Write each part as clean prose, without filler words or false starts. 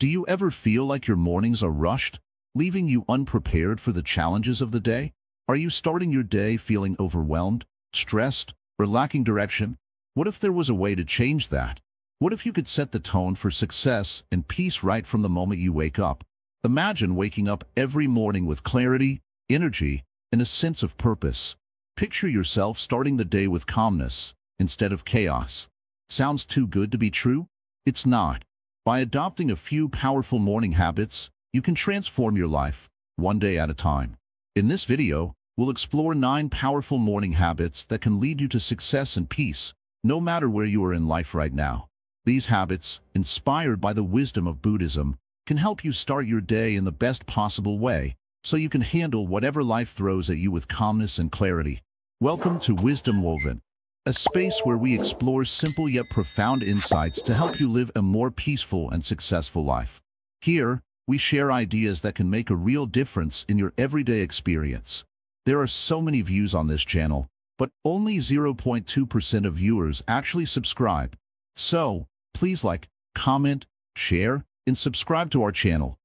Do you ever feel like your mornings are rushed, leaving you unprepared for the challenges of the day? Are you starting your day feeling overwhelmed, stressed, or lacking direction? What if there was a way to change that? What if you could set the tone for success and peace right from the moment you wake up? Imagine waking up every morning with clarity, energy, and a sense of purpose. Picture yourself starting the day with calmness instead of chaos. Sounds too good to be true? It's not. By adopting a few powerful morning habits, you can transform your life, one day at a time. In this video, we'll explore 9 powerful morning habits that can lead you to success and peace, no matter where you are in life right now. These habits, inspired by the wisdom of Buddhism, can help you start your day in the best possible way, so you can handle whatever life throws at you with calmness and clarity. Welcome to Wisdom Woven, a space where we explore simple yet profound insights to help you live a more peaceful and successful life. Here, we share ideas that can make a real difference in your everyday experience. There are so many views on this channel, but only 0.2% of viewers actually subscribe. So, please like, comment, share, and subscribe to our channel.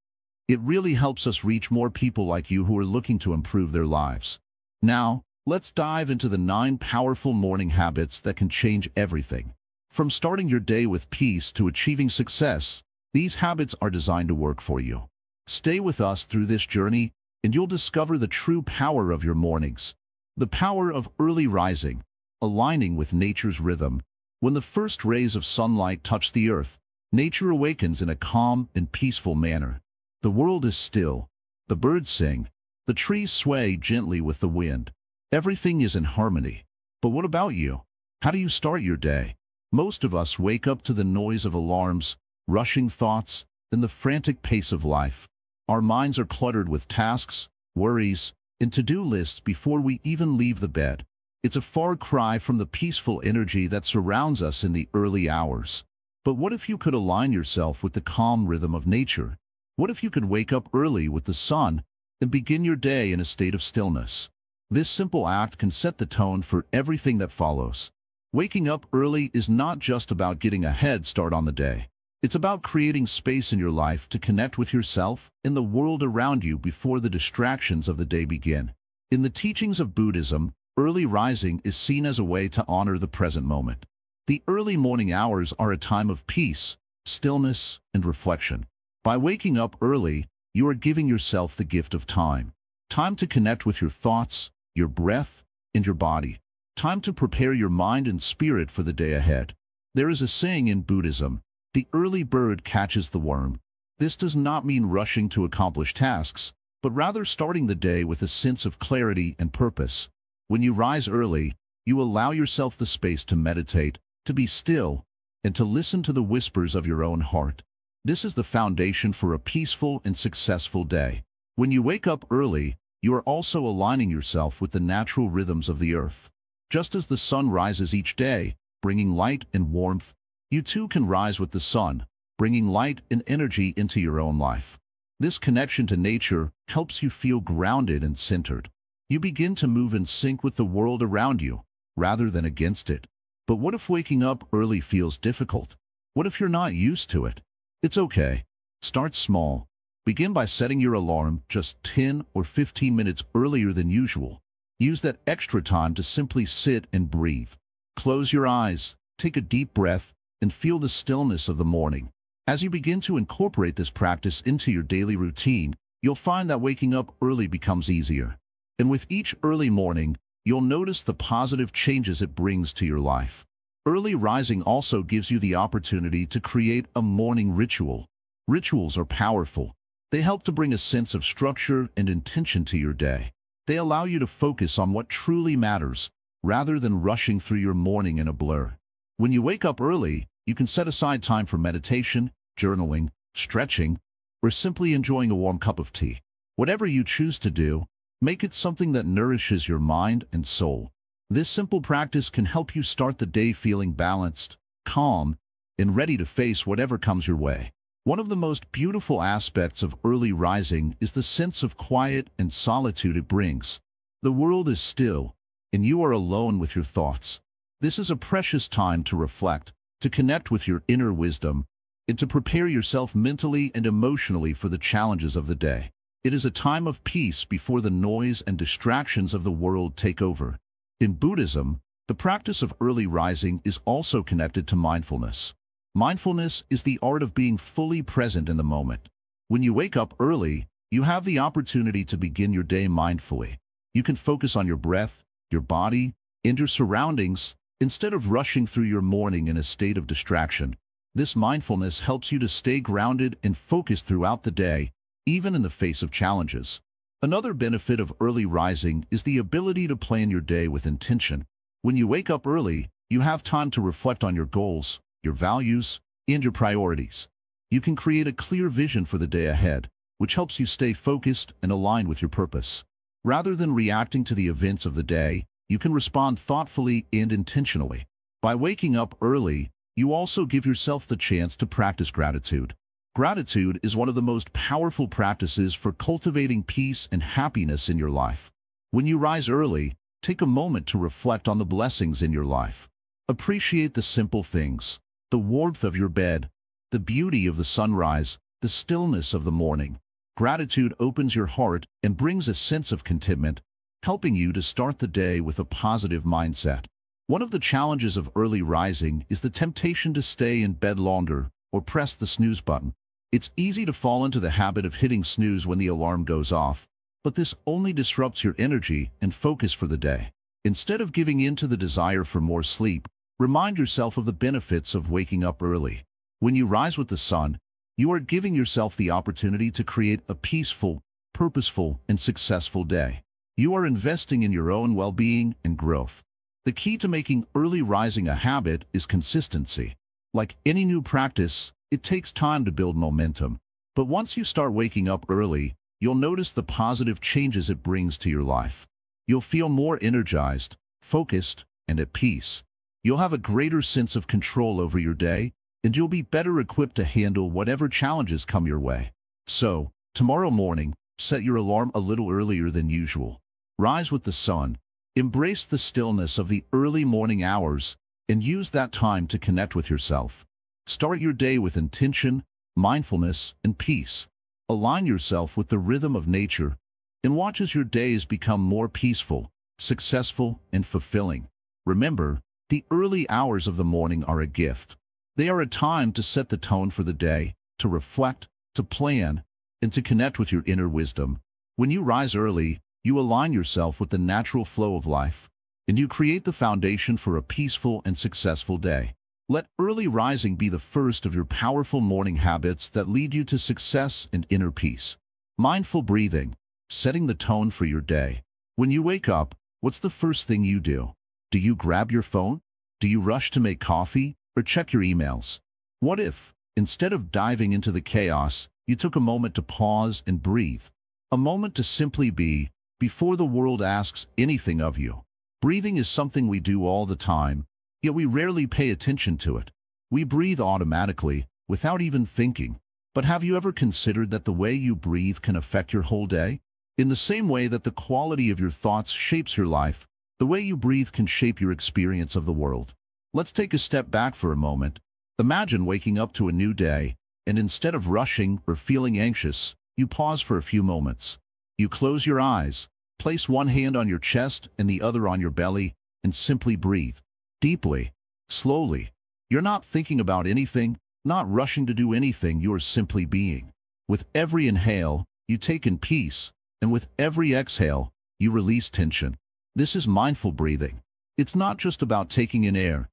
It really helps us reach more people like you who are looking to improve their lives. Now, let's dive into the 9 powerful morning habits that can change everything. From starting your day with peace to achieving success, these habits are designed to work for you. Stay with us through this journey, and you'll discover the true power of your mornings. The power of early rising, aligning with nature's rhythm. When the first rays of sunlight touch the earth, nature awakens in a calm and peaceful manner. The world is still. The birds sing. The trees sway gently with the wind. Everything is in harmony. But what about you? How do you start your day? Most of us wake up to the noise of alarms, rushing thoughts, and the frantic pace of life. Our minds are cluttered with tasks, worries, and to-do lists before we even leave the bed. It's a far cry from the peaceful energy that surrounds us in the early hours. But what if you could align yourself with the calm rhythm of nature? What if you could wake up early with the sun and begin your day in a state of stillness? This simple act can set the tone for everything that follows. Waking up early is not just about getting a head start on the day. It's about creating space in your life to connect with yourself and the world around you before the distractions of the day begin. In the teachings of Buddhism, early rising is seen as a way to honor the present moment. The early morning hours are a time of peace, stillness, and reflection. By waking up early, you are giving yourself the gift of time. Time to connect with your thoughts, your breath, and your body. Time to prepare your mind and spirit for the day ahead. There is a saying in Buddhism, "The early bird catches the worm." This does not mean rushing to accomplish tasks, but rather starting the day with a sense of clarity and purpose. When you rise early, you allow yourself the space to meditate, to be still, and to listen to the whispers of your own heart. This is the foundation for a peaceful and successful day. When you wake up early, you are also aligning yourself with the natural rhythms of the earth. Just as the sun rises each day, bringing light and warmth, you too can rise with the sun, bringing light and energy into your own life. This connection to nature helps you feel grounded and centered. You begin to move in sync with the world around you, rather than against it. But what if waking up early feels difficult? What if you're not used to it? It's okay. Start small. Begin by setting your alarm just 10 or 15 minutes earlier than usual. Use that extra time to simply sit and breathe. Close your eyes, take a deep breath, and feel the stillness of the morning. As you begin to incorporate this practice into your daily routine, you'll find that waking up early becomes easier. And with each early morning, you'll notice the positive changes it brings to your life. Early rising also gives you the opportunity to create a morning ritual. Rituals are powerful. They help to bring a sense of structure and intention to your day. They allow you to focus on what truly matters, rather than rushing through your morning in a blur. When you wake up early, you can set aside time for meditation, journaling, stretching, or simply enjoying a warm cup of tea. Whatever you choose to do, make it something that nourishes your mind and soul. This simple practice can help you start the day feeling balanced, calm, and ready to face whatever comes your way. One of the most beautiful aspects of early rising is the sense of quiet and solitude it brings. The world is still, and you are alone with your thoughts. This is a precious time to reflect, to connect with your inner wisdom, and to prepare yourself mentally and emotionally for the challenges of the day. It is a time of peace before the noise and distractions of the world take over. In Buddhism, the practice of early rising is also connected to mindfulness. Mindfulness is the art of being fully present in the moment. When you wake up early, you have the opportunity to begin your day mindfully. You can focus on your breath, your body, and your surroundings instead of rushing through your morning in a state of distraction. This mindfulness helps you to stay grounded and focused throughout the day, even in the face of challenges. Another benefit of early rising is the ability to plan your day with intention. When you wake up early, you have time to reflect on your goals, your values, and your priorities. You can create a clear vision for the day ahead, which helps you stay focused and aligned with your purpose. Rather than reacting to the events of the day, you can respond thoughtfully and intentionally. By waking up early, you also give yourself the chance to practice gratitude. Gratitude is one of the most powerful practices for cultivating peace and happiness in your life. When you rise early, take a moment to reflect on the blessings in your life. Appreciate the simple things, the warmth of your bed, the beauty of the sunrise, the stillness of the morning. Gratitude opens your heart and brings a sense of contentment, helping you to start the day with a positive mindset. One of the challenges of early rising is the temptation to stay in bed longer or press the snooze button. It's easy to fall into the habit of hitting snooze when the alarm goes off, but this only disrupts your energy and focus for the day. Instead of giving in to the desire for more sleep, remind yourself of the benefits of waking up early. When you rise with the sun, you are giving yourself the opportunity to create a peaceful, purposeful, and successful day. You are investing in your own well-being and growth. The key to making early rising a habit is consistency. Like any new practice, it takes time to build momentum. But once you start waking up early, you'll notice the positive changes it brings to your life. You'll feel more energized, focused, and at peace. You'll have a greater sense of control over your day, and you'll be better equipped to handle whatever challenges come your way. So, tomorrow morning, set your alarm a little earlier than usual. Rise with the sun. Embrace the stillness of the early morning hours, and use that time to connect with yourself. Start your day with intention, mindfulness, and peace. Align yourself with the rhythm of nature, and watch as your days become more peaceful, successful, and fulfilling. Remember, the early hours of the morning are a gift. They are a time to set the tone for the day, to reflect, to plan, and to connect with your inner wisdom. When you rise early, you align yourself with the natural flow of life, and you create the foundation for a peaceful and successful day. Let early rising be the first of your powerful morning habits that lead you to success and inner peace. Mindful breathing, setting the tone for your day. When you wake up, what's the first thing you do? Do you grab your phone? Do you rush to make coffee or check your emails? What if, instead of diving into the chaos, you took a moment to pause and breathe? A moment to simply be, before the world asks anything of you. Breathing is something we do all the time, yet we rarely pay attention to it. We breathe automatically, without even thinking. But have you ever considered that the way you breathe can affect your whole day? In the same way that the quality of your thoughts shapes your life, the way you breathe can shape your experience of the world. Let's take a step back for a moment. Imagine waking up to a new day, and instead of rushing or feeling anxious, you pause for a few moments. You close your eyes, place one hand on your chest and the other on your belly, and simply breathe. Deeply, slowly. You're not thinking about anything, not rushing to do anything, you're simply being. With every inhale, you take in peace, and with every exhale, you release tension. This is mindful breathing. It's not just about taking in air.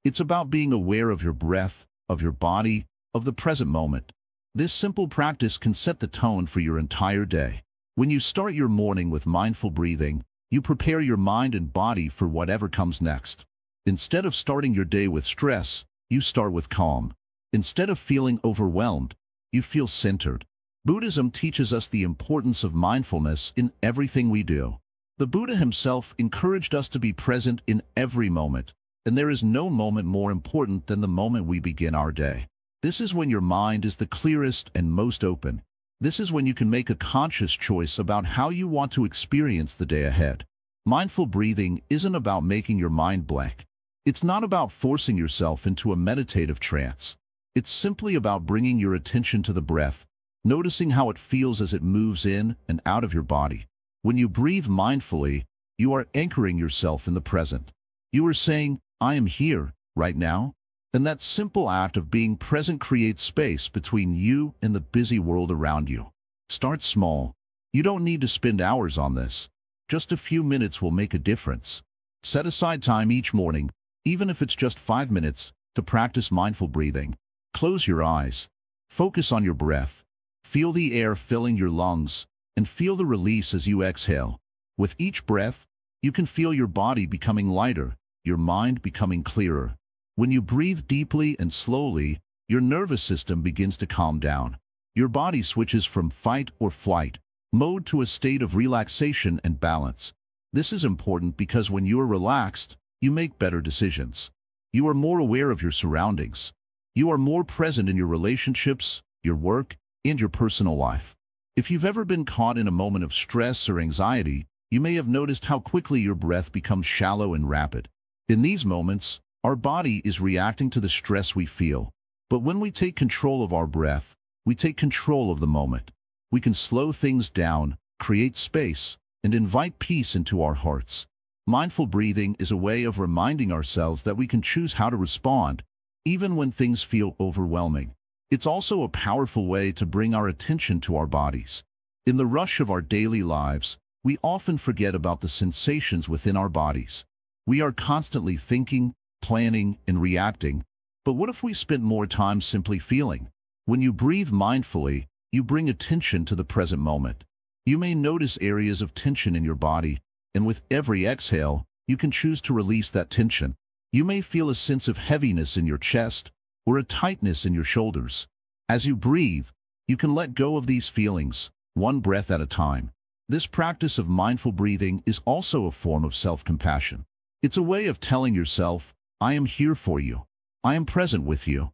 It's about being aware of your breath, of your body, of the present moment. This simple practice can set the tone for your entire day. When you start your morning with mindful breathing, you prepare your mind and body for whatever comes next. Instead of starting your day with stress, you start with calm. Instead of feeling overwhelmed, you feel centered. Buddhism teaches us the importance of mindfulness in everything we do. The Buddha himself encouraged us to be present in every moment, and there is no moment more important than the moment we begin our day. This is when your mind is the clearest and most open. This is when you can make a conscious choice about how you want to experience the day ahead. Mindful breathing isn't about making your mind blank. It's not about forcing yourself into a meditative trance. It's simply about bringing your attention to the breath, noticing how it feels as it moves in and out of your body. When you breathe mindfully, you are anchoring yourself in the present. You are saying, I am here, right now. And that simple act of being present creates space between you and the busy world around you. Start small. You don't need to spend hours on this. Just a few minutes will make a difference. Set aside time each morning, even if it's just 5 minutes, to practice mindful breathing. Close your eyes. Focus on your breath. Feel the air filling your lungs, and feel the release as you exhale. With each breath, you can feel your body becoming lighter, your mind becoming clearer. When you breathe deeply and slowly, your nervous system begins to calm down. Your body switches from fight or flight mode to a state of relaxation and balance. This is important because when you are relaxed, you make better decisions. You are more aware of your surroundings. You are more present in your relationships, your work, and your personal life. If you've ever been caught in a moment of stress or anxiety, you may have noticed how quickly your breath becomes shallow and rapid. In these moments, our body is reacting to the stress we feel. But when we take control of our breath, we take control of the moment. We can slow things down, create space, and invite peace into our hearts. Mindful breathing is a way of reminding ourselves that we can choose how to respond, even when things feel overwhelming. It's also a powerful way to bring our attention to our bodies. In the rush of our daily lives, we often forget about the sensations within our bodies. We are constantly thinking, planning, and reacting. But what if we spent more time simply feeling? When you breathe mindfully, you bring attention to the present moment. You may notice areas of tension in your body, and with every exhale, you can choose to release that tension. You may feel a sense of heaviness in your chest or a tightness in your shoulders. As you breathe, you can let go of these feelings, one breath at a time. This practice of mindful breathing is also a form of self-compassion. It's a way of telling yourself, I am here for you. I am present with you.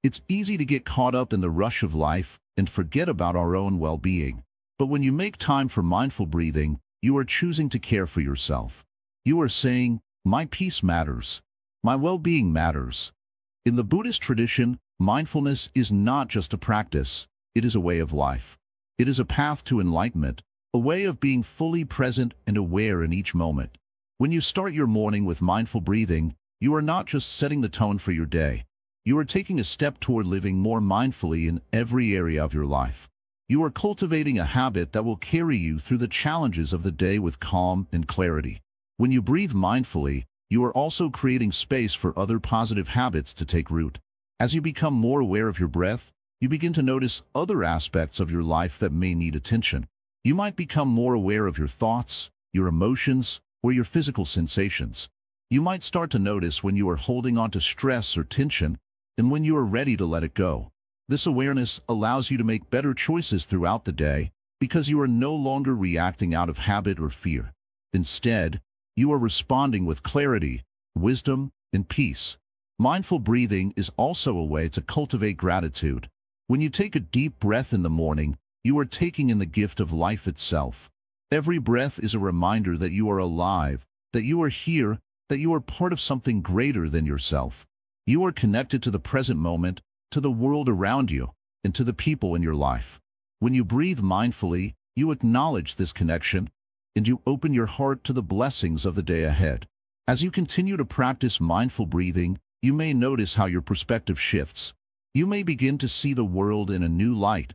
It's easy to get caught up in the rush of life and forget about our own well-being. But when you make time for mindful breathing, you are choosing to care for yourself. You are saying, my peace matters. My well-being matters. In the Buddhist tradition, mindfulness is not just a practice, it is a way of life. It is a path to enlightenment, a way of being fully present and aware in each moment. When you start your morning with mindful breathing, you are not just setting the tone for your day. You are taking a step toward living more mindfully in every area of your life. You are cultivating a habit that will carry you through the challenges of the day with calm and clarity. When you breathe mindfully, you are also creating space for other positive habits to take root. As you become more aware of your breath, you begin to notice other aspects of your life that may need attention. You might become more aware of your thoughts, your emotions, or your physical sensations. You might start to notice when you are holding on to stress or tension, and when you are ready to let it go. This awareness allows you to make better choices throughout the day because you are no longer reacting out of habit or fear. Instead, you are responding with clarity, wisdom, and peace. Mindful breathing is also a way to cultivate gratitude. When you take a deep breath in the morning, you are taking in the gift of life itself. Every breath is a reminder that you are alive, that you are here, that you are part of something greater than yourself. You are connected to the present moment, to the world around you, and to the people in your life. When you breathe mindfully, you acknowledge this connection, and you open your heart to the blessings of the day ahead. As you continue to practice mindful breathing, you may notice how your perspective shifts. You may begin to see the world in a new light,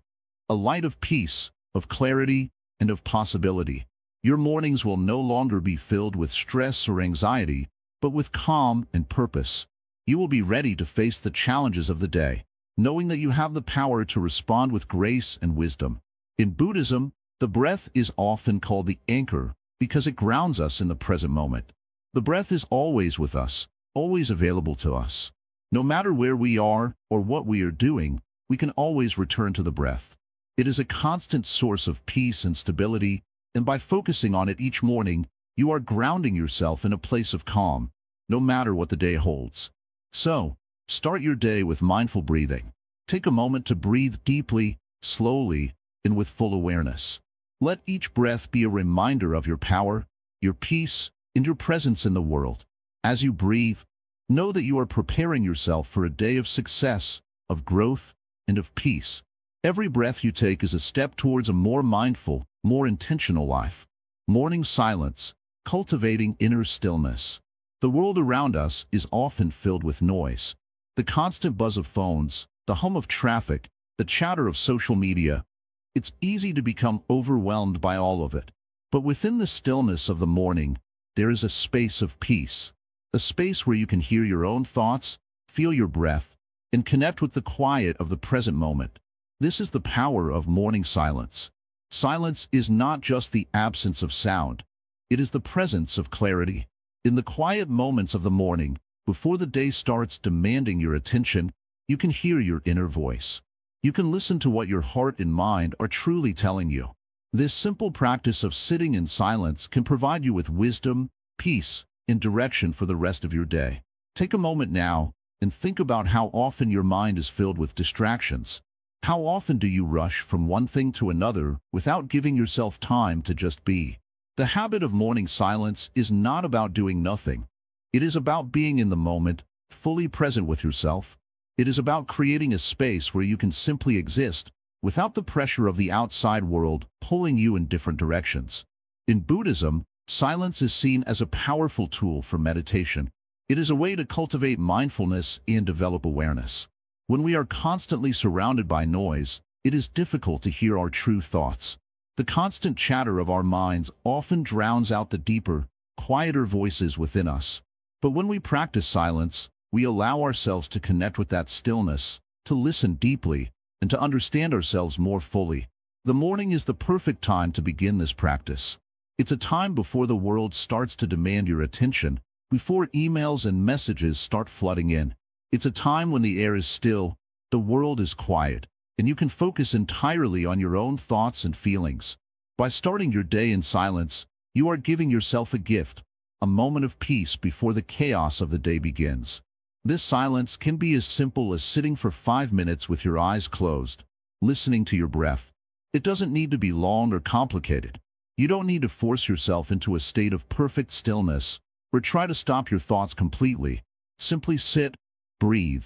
a light of peace, of clarity, and of possibility. Your mornings will no longer be filled with stress or anxiety, but with calm and purpose. You will be ready to face the challenges of the day, knowing that you have the power to respond with grace and wisdom. In Buddhism, the breath is often called the anchor because it grounds us in the present moment. The breath is always with us, always available to us. No matter where we are or what we are doing, we can always return to the breath. It is a constant source of peace and stability, and by focusing on it each morning, you are grounding yourself in a place of calm, no matter what the day holds. So, start your day with mindful breathing. Take a moment to breathe deeply, slowly, and with full awareness. Let each breath be a reminder of your power, your peace, and your presence in the world. As you breathe, know that you are preparing yourself for a day of success, of growth, and of peace. Every breath you take is a step towards a more mindful, more intentional life. Morning silence, cultivating inner stillness. The world around us is often filled with noise. The constant buzz of phones, the hum of traffic, the chatter of social media. It's easy to become overwhelmed by all of it. But within the stillness of the morning, there is a space of peace. A space where you can hear your own thoughts, feel your breath, and connect with the quiet of the present moment. This is the power of morning silence. Silence is not just the absence of sound. It is the presence of clarity. In the quiet moments of the morning, before the day starts demanding your attention, you can hear your inner voice. You can listen to what your heart and mind are truly telling you. This simple practice of sitting in silence can provide you with wisdom, peace, and direction for the rest of your day. Take a moment now and think about how often your mind is filled with distractions. How often do you rush from one thing to another without giving yourself time to just be? The habit of morning silence is not about doing nothing. It is about being in the moment, fully present with yourself. It is about creating a space where you can simply exist, without the pressure of the outside world pulling you in different directions. In Buddhism, silence is seen as a powerful tool for meditation. It is a way to cultivate mindfulness and develop awareness. When we are constantly surrounded by noise, it is difficult to hear our true thoughts. The constant chatter of our minds often drowns out the deeper, quieter voices within us. But when we practice silence, we allow ourselves to connect with that stillness, to listen deeply, and to understand ourselves more fully. The morning is the perfect time to begin this practice. It's a time before the world starts to demand your attention, before emails and messages start flooding in. It's a time when the air is still, the world is quiet, and you can focus entirely on your own thoughts and feelings. By starting your day in silence, you are giving yourself a gift, a moment of peace before the chaos of the day begins. This silence can be as simple as sitting for 5 minutes with your eyes closed, listening to your breath. It doesn't need to be long or complicated. You don't need to force yourself into a state of perfect stillness, or try to stop your thoughts completely. Simply sit, breathe,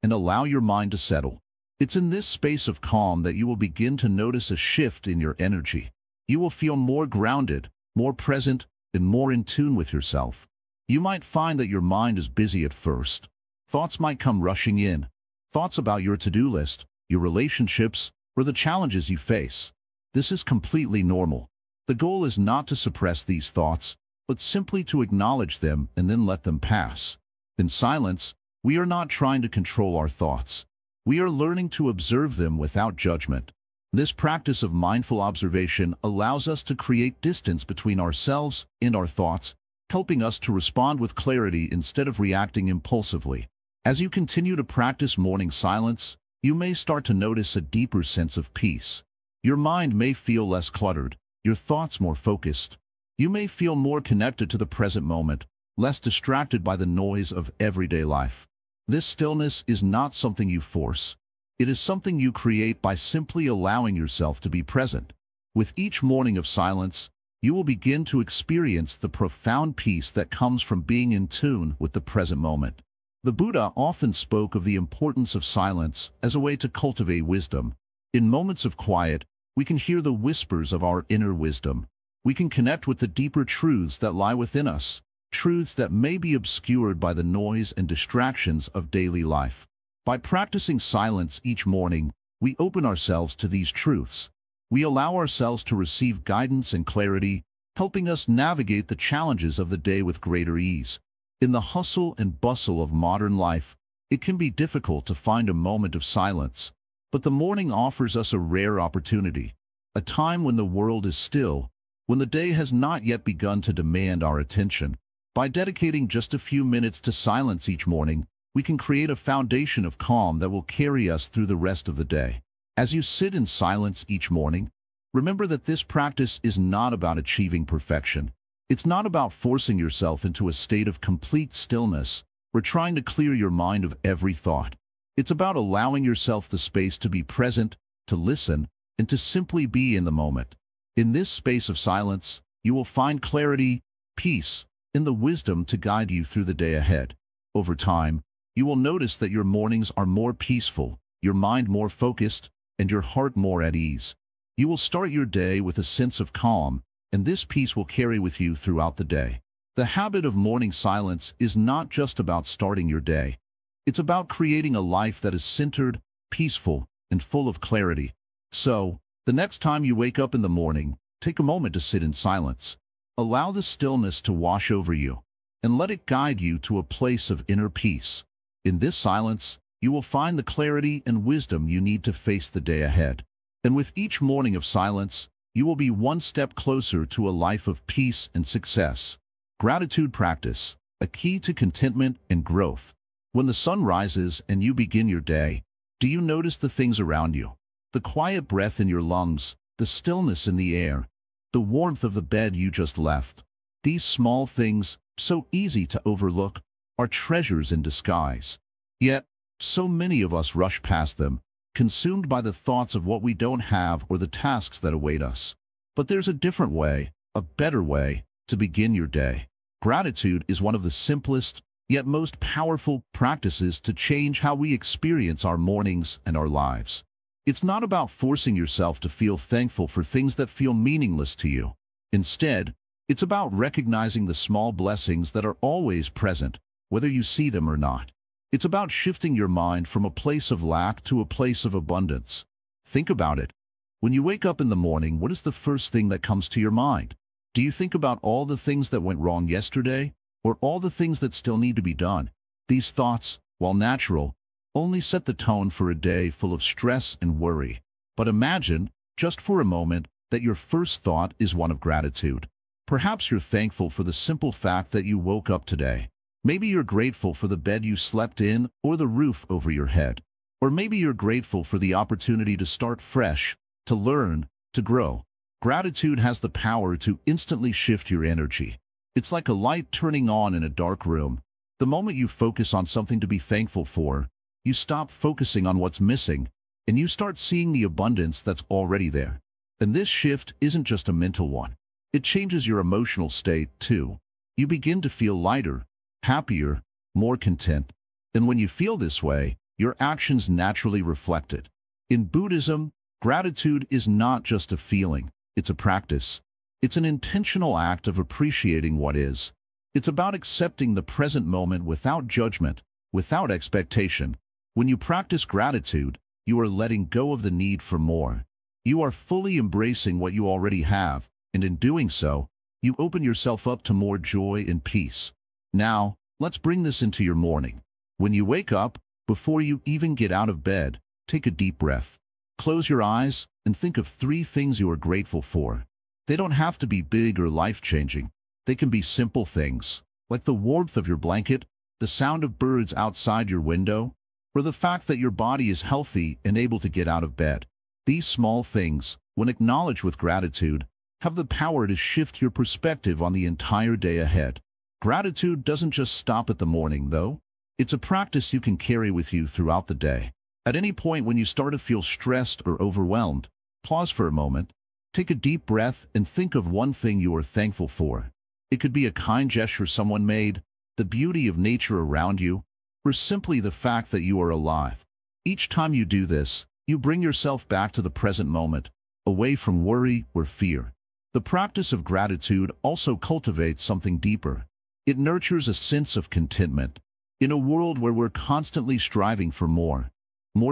and allow your mind to settle. It's in this space of calm that you will begin to notice a shift in your energy. You will feel more grounded, more present, and more in tune with yourself. You might find that your mind is busy at first. Thoughts might come rushing in. Thoughts about your to-do list, your relationships, or the challenges you face. This is completely normal. The goal is not to suppress these thoughts, but simply to acknowledge them and then let them pass. In silence, we are not trying to control our thoughts. We are learning to observe them without judgment. This practice of mindful observation allows us to create distance between ourselves and our thoughts, helping us to respond with clarity instead of reacting impulsively. As you continue to practice morning silence, you may start to notice a deeper sense of peace. Your mind may feel less cluttered, your thoughts more focused. You may feel more connected to the present moment, less distracted by the noise of everyday life. This stillness is not something you force. It is something you create by simply allowing yourself to be present. With each morning of silence, you will begin to experience the profound peace that comes from being in tune with the present moment. The Buddha often spoke of the importance of silence as a way to cultivate wisdom. In moments of quiet, we can hear the whispers of our inner wisdom. We can connect with the deeper truths that lie within us, truths that may be obscured by the noise and distractions of daily life. By practicing silence each morning, we open ourselves to these truths. We allow ourselves to receive guidance and clarity, helping us navigate the challenges of the day with greater ease. In the hustle and bustle of modern life, it can be difficult to find a moment of silence, but the morning offers us a rare opportunity, a time when the world is still, when the day has not yet begun to demand our attention. By dedicating just a few minutes to silence each morning, we can create a foundation of calm that will carry us through the rest of the day. As you sit in silence each morning, remember that this practice is not about achieving perfection. It's not about forcing yourself into a state of complete stillness or trying to clear your mind of every thought. It's about allowing yourself the space to be present, to listen, and to simply be in the moment. In this space of silence, you will find clarity, peace, and the wisdom to guide you through the day ahead. Over time, you will notice that your mornings are more peaceful, your mind more focused, and your heart more at ease. You will start your day with a sense of calm, and this peace will carry with you throughout the day. The habit of morning silence is not just about starting your day. It's about creating a life that is centered, peaceful, and full of clarity. So, the next time you wake up in the morning, take a moment to sit in silence. Allow the stillness to wash over you, and let it guide you to a place of inner peace. In this silence, you will find the clarity and wisdom you need to face the day ahead. And with each morning of silence, you will be one step closer to a life of peace and success. Gratitude practice, a key to contentment and growth. When the sun rises and you begin your day, do you notice the things around you? The quiet breath in your lungs, the stillness in the air, the warmth of the bed you just left. These small things, so easy to overlook, are treasures in disguise. Yet, so many of us rush past them, consumed by the thoughts of what we don't have or the tasks that await us. But there's a different way, a better way, to begin your day. Gratitude is one of the simplest, yet most powerful practices to change how we experience our mornings and our lives. It's not about forcing yourself to feel thankful for things that feel meaningless to you. Instead, it's about recognizing the small blessings that are always present, whether you see them or not. It's about shifting your mind from a place of lack to a place of abundance. Think about it. When you wake up in the morning, what is the first thing that comes to your mind? Do you think about all the things that went wrong yesterday, or all the things that still need to be done? These thoughts, while natural, only set the tone for a day full of stress and worry. But imagine, just for a moment, that your first thought is one of gratitude. Perhaps you're thankful for the simple fact that you woke up today. Maybe you're grateful for the bed you slept in or the roof over your head. Or maybe you're grateful for the opportunity to start fresh, to learn, to grow. Gratitude has the power to instantly shift your energy. It's like a light turning on in a dark room. The moment you focus on something to be thankful for, you stop focusing on what's missing, and you start seeing the abundance that's already there. And this shift isn't just a mental one. It changes your emotional state, too. You begin to feel lighter, happier, more content. And when you feel this way, your actions naturally reflect it. In Buddhism, gratitude is not just a feeling, it's a practice. It's an intentional act of appreciating what is. It's about accepting the present moment without judgment, without expectation. When you practice gratitude, you are letting go of the need for more. You are fully embracing what you already have, and in doing so, you open yourself up to more joy and peace. Now, let's bring this into your morning. When you wake up, before you even get out of bed, take a deep breath. Close your eyes and think of 3 things you are grateful for. They don't have to be big or life-changing. They can be simple things, like the warmth of your blanket, the sound of birds outside your window, or the fact that your body is healthy and able to get out of bed. These small things, when acknowledged with gratitude, have the power to shift your perspective on the entire day ahead. Gratitude doesn't just stop at the morning, though. It's a practice you can carry with you throughout the day. At any point when you start to feel stressed or overwhelmed, pause for a moment, take a deep breath, and think of one thing you are thankful for. It could be a kind gesture someone made, the beauty of nature around you, or simply the fact that you are alive. Each time you do this, you bring yourself back to the present moment, away from worry or fear. The practice of gratitude also cultivates something deeper. It nurtures a sense of contentment. In a world where we're constantly striving for more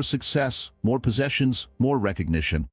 success, more possessions, more recognition,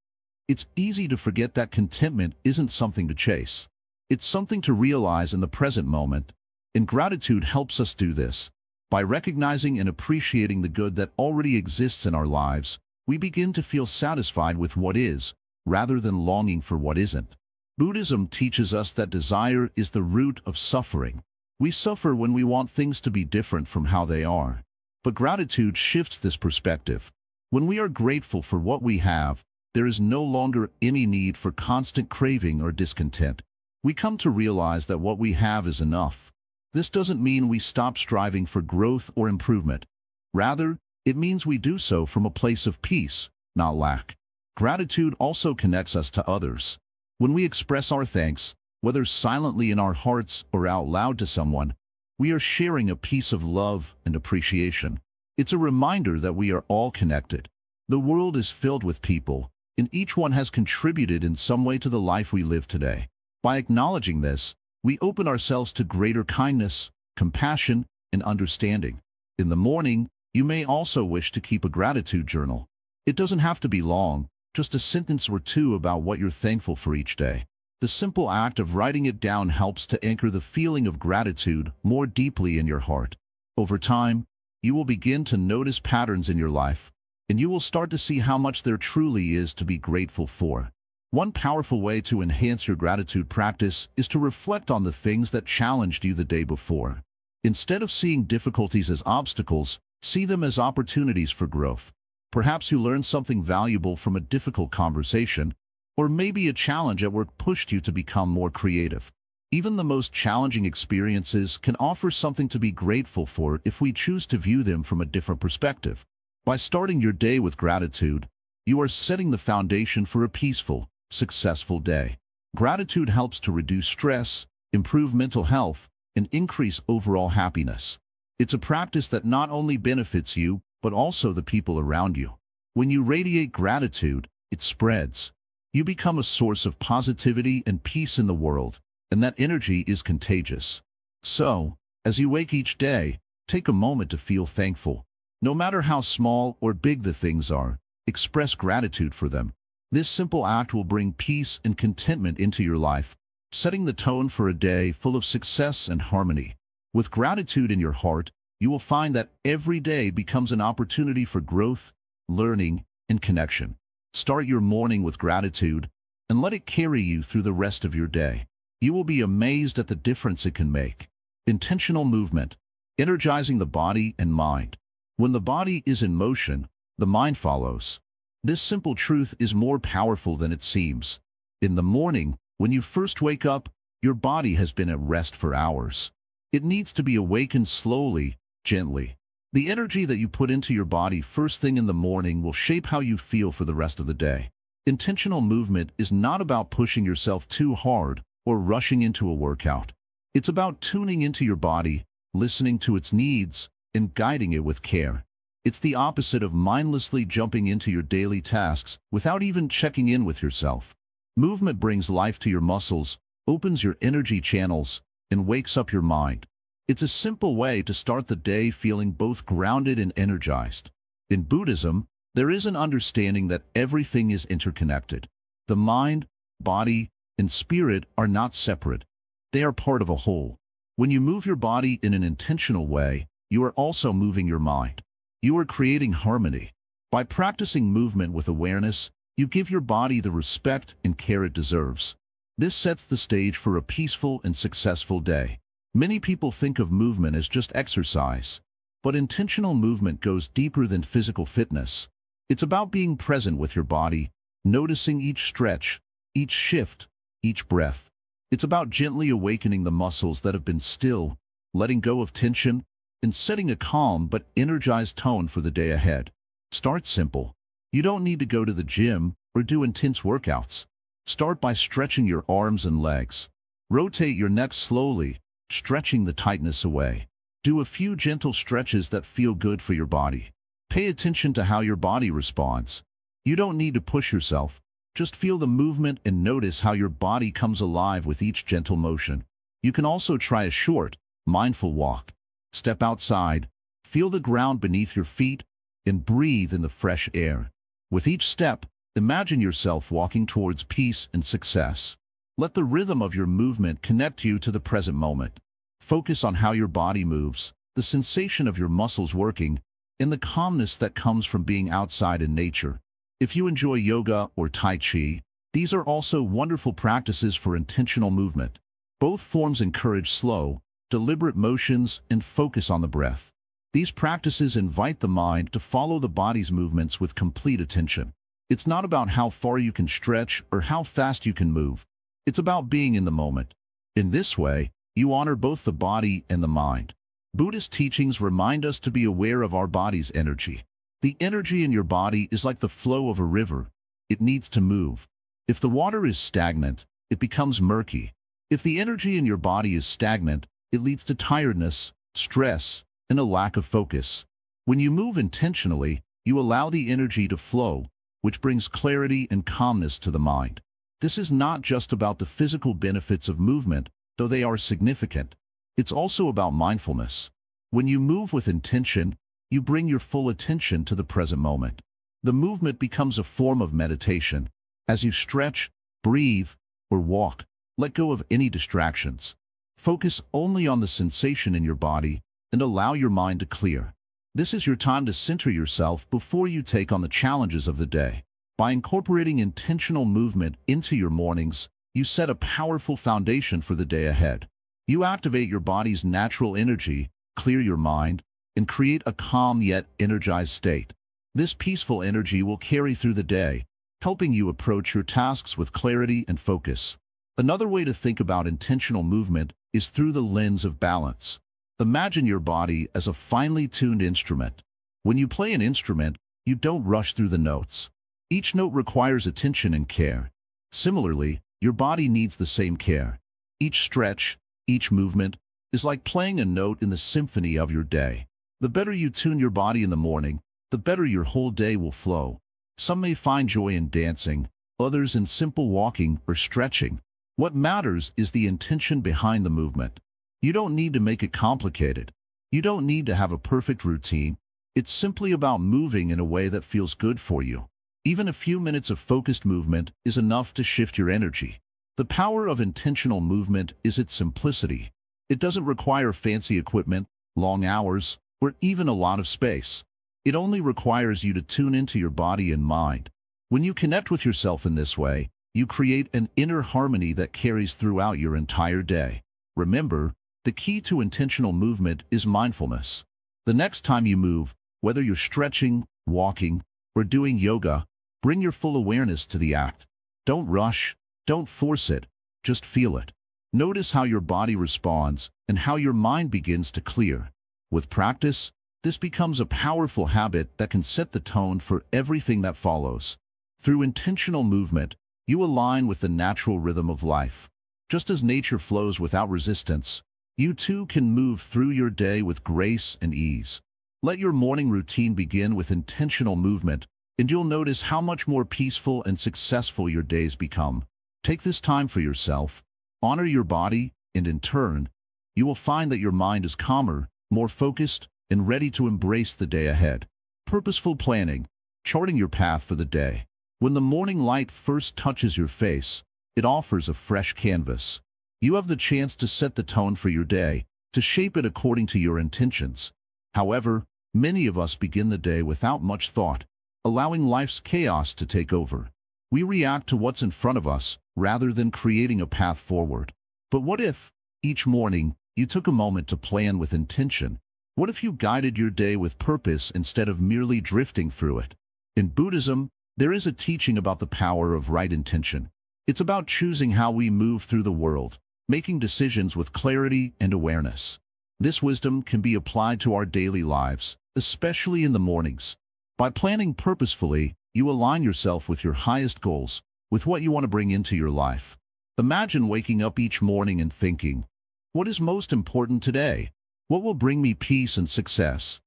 it's easy to forget that contentment isn't something to chase. It's something to realize in the present moment, and gratitude helps us do this. By recognizing and appreciating the good that already exists in our lives, we begin to feel satisfied with what is, rather than longing for what isn't. Buddhism teaches us that desire is the root of suffering. We suffer when we want things to be different from how they are. But gratitude shifts this perspective. When we are grateful for what we have, there is no longer any need for constant craving or discontent. We come to realize that what we have is enough. This doesn't mean we stop striving for growth or improvement. Rather, it means we do so from a place of peace, not lack. Gratitude also connects us to others. When we express our thanks, whether silently in our hearts or out loud to someone, we are sharing a piece of love and appreciation. It's a reminder that we are all connected, The world is filled with people, and each one has contributed in some way to the life we live today. By acknowledging this, we open ourselves to greater kindness, compassion, and understanding. In the morning, you may also wish to keep a gratitude journal. It doesn't have to be long, just a sentence or two about what you're thankful for each day. The simple act of writing it down helps to anchor the feeling of gratitude more deeply in your heart. Over time, you will begin to notice patterns in your life, and you will start to see how much there truly is to be grateful for. One powerful way to enhance your gratitude practice is to reflect on the things that challenged you the day before. Instead of seeing difficulties as obstacles, see them as opportunities for growth. Perhaps you learned something valuable from a difficult conversation, or maybe a challenge at work pushed you to become more creative. Even the most challenging experiences can offer something to be grateful for if we choose to view them from a different perspective. By starting your day with gratitude, you are setting the foundation for a peaceful, successful day. Gratitude helps to reduce stress, improve mental health, and increase overall happiness. It's a practice that not only benefits you, but also the people around you. When you radiate gratitude, it spreads. You become a source of positivity and peace in the world, and that energy is contagious. So, as you wake each day, take a moment to feel thankful. No matter how small or big the things are, express gratitude for them. This simple act will bring peace and contentment into your life, setting the tone for a day full of success and harmony. With gratitude in your heart, you will find that every day becomes an opportunity for growth, learning, and connection. Start your morning with gratitude, and let it carry you through the rest of your day. You will be amazed at the difference it can make. Intentional movement, energizing the body and mind. When the body is in motion, the mind follows. This simple truth is more powerful than it seems. In the morning, when you first wake up, your body has been at rest for hours. It needs to be awakened slowly, gently. The energy that you put into your body first thing in the morning will shape how you feel for the rest of the day. Intentional movement is not about pushing yourself too hard or rushing into a workout. It's about tuning into your body, listening to its needs, and guiding it with care. It's the opposite of mindlessly jumping into your daily tasks without even checking in with yourself. Movement brings life to your muscles, opens your energy channels, and wakes up your mind. It's a simple way to start the day feeling both grounded and energized. In Buddhism, there is an understanding that everything is interconnected. The mind, body, and spirit are not separate. They are part of a whole. When you move your body in an intentional way, you are also moving your mind. You are creating harmony. By practicing movement with awareness, you give your body the respect and care it deserves. This sets the stage for a peaceful and successful day. Many people think of movement as just exercise, but intentional movement goes deeper than physical fitness. It's about being present with your body, noticing each stretch, each shift, each breath. It's about gently awakening the muscles that have been still, letting go of tension, and setting a calm but energized tone for the day ahead. Start simple. You don't need to go to the gym or do intense workouts. Start by stretching your arms and legs. Rotate your neck slowly, stretching the tightness away. Do a few gentle stretches that feel good for your body. Pay attention to how your body responds. You don't need to push yourself. Just feel the movement and notice how your body comes alive with each gentle motion. You can also try a short, mindful walk. Step outside, feel the ground beneath your feet, and breathe in the fresh air. With each step, imagine yourself walking towards peace and success. Let the rhythm of your movement connect you to the present moment. Focus on how your body moves, the sensation of your muscles working, and the calmness that comes from being outside in nature. If you enjoy yoga or Tai Chi, these are also wonderful practices for intentional movement. Both forms encourage slow, deliberate motions and focus on the breath. These practices invite the mind to follow the body's movements with complete attention. It's not about how far you can stretch or how fast you can move. It's about being in the moment. In this way, you honor both the body and the mind. Buddhist teachings remind us to be aware of our body's energy. The energy in your body is like the flow of a river. It needs to move. If the water is stagnant, it becomes murky. If the energy in your body is stagnant, it leads to tiredness, stress, and a lack of focus. When you move intentionally, You allow the energy to flow, which brings clarity and calmness to the mind. This is not just about the physical benefits of movement, though they are significant. It's also about mindfulness. When you move with intention, you bring your full attention to the present moment. The movement becomes a form of meditation. As you stretch, breathe, or walk, let go of any distractions. Focus only on the sensation in your body and allow your mind to clear. This is your time to center yourself before you take on the challenges of the day. By incorporating intentional movement into your mornings, you set a powerful foundation for the day ahead. You activate your body's natural energy, clear your mind, and create a calm yet energized state. This peaceful energy will carry through the day, helping you approach your tasks with clarity and focus. Another way to think about intentional movement is through the lens of balance. Imagine your body as a finely tuned instrument. When you play an instrument, you don't rush through the notes. Each note requires attention and care. Similarly, your body needs the same care. Each stretch, each movement, is like playing a note in the symphony of your day. The better you tune your body in the morning, the better your whole day will flow. Some may find joy in dancing, others in simple walking or stretching. What matters is the intention behind the movement. You don't need to make it complicated. You don't need to have a perfect routine. It's simply about moving in a way that feels good for you. Even a few minutes of focused movement is enough to shift your energy. The power of intentional movement is its simplicity. It doesn't require fancy equipment, long hours, or even a lot of space. It only requires you to tune into your body and mind. When you connect with yourself in this way, you create an inner harmony that carries throughout your entire day. Remember, the key to intentional movement is mindfulness. The next time you move, whether you're stretching, walking, or doing yoga, bring your full awareness to the act. Don't rush, don't force it, just feel it. Notice how your body responds and how your mind begins to clear. With practice, this becomes a powerful habit that can set the tone for everything that follows. Through intentional movement, you align with the natural rhythm of life. Just as nature flows without resistance, you too can move through your day with grace and ease. Let your morning routine begin with intentional movement, and you'll notice how much more peaceful and successful your days become. Take this time for yourself, honor your body, and in turn, you will find that your mind is calmer, more focused, and ready to embrace the day ahead. Purposeful planning, charting your path for the day. When the morning light first touches your face, it offers a fresh canvas. You have the chance to set the tone for your day, to shape it according to your intentions. However, many of us begin the day without much thought, allowing life's chaos to take over. We react to what's in front of us rather than creating a path forward. But what if, each morning, you took a moment to plan with intention? What if you guided your day with purpose instead of merely drifting through it? In Buddhism, there is a teaching about the power of right intention. It's about choosing how we move through the world, making decisions with clarity and awareness. This wisdom can be applied to our daily lives, especially in the mornings. By planning purposefully, you align yourself with your highest goals, with what you want to bring into your life. Imagine waking up each morning and thinking, what is most important today? What will bring me peace and success?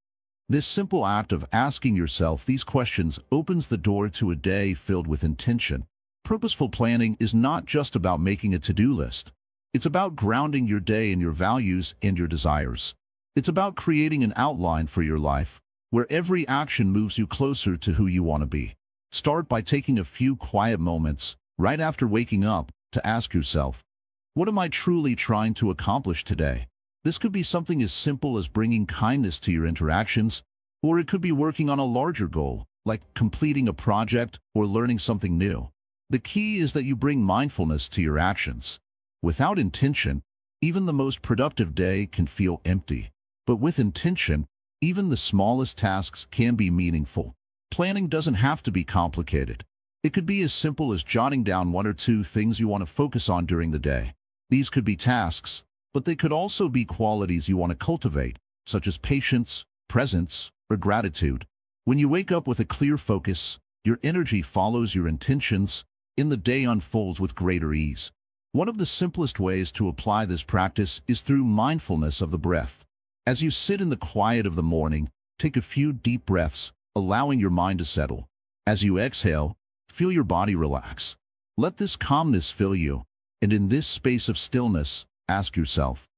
This simple act of asking yourself these questions opens the door to a day filled with intention. Purposeful planning is not just about making a to-do list. It's about grounding your day in your values and your desires. It's about creating an outline for your life, where every action moves you closer to who you want to be. Start by taking a few quiet moments, right after waking up, to ask yourself, what am I truly trying to accomplish today? This could be something as simple as bringing kindness to your interactions, or it could be working on a larger goal, like completing a project or learning something new. The key is that you bring mindfulness to your actions. Without intention, even the most productive day can feel empty. But with intention, even the smallest tasks can be meaningful. Planning doesn't have to be complicated. It could be as simple as jotting down one or two things you want to focus on during the day. These could be tasks, but they could also be qualities you want to cultivate, such as patience, presence, or gratitude. When you wake up with a clear focus, your energy follows your intentions, and the day unfolds with greater ease. One of the simplest ways to apply this practice is through mindfulness of the breath. As you sit in the quiet of the morning, take a few deep breaths, allowing your mind to settle. As you exhale, feel your body relax. Let this calmness fill you, and in this space of stillness, ask yourself,